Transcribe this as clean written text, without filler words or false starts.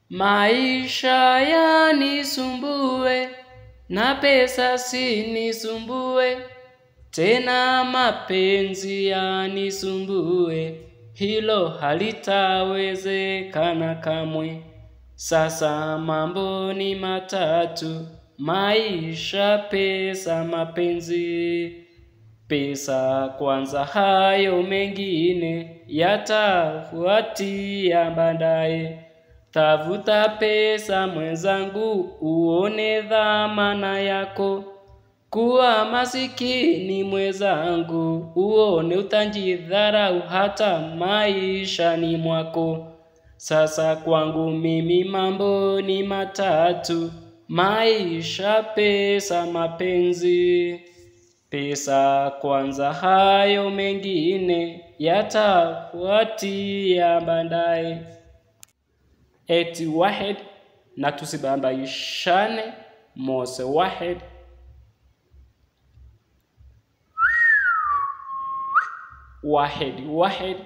Maisha yanisumbue na pesa sinisumbue, tena mapenzi yanisumbue, hilo halitawezekana kamwe. Sasa mambo ni matatu: maisha, pesa, mapenzi. Pesa kwanza, hayo mengine yatafuatia baadaye. Tafuta pesa mwenzangu, uone dhamana yako. Kuwa masikini mwenzangu, uone utajidharau hata maishani mwako. Sasa kwangu mimi mambo ni matatu: maisha, pesa, mapenzi. Pesa kwanza, hayo mengine yatafuatia baadaye. Eti wahid, na tusibambaishane. Mose wahid. Wahid.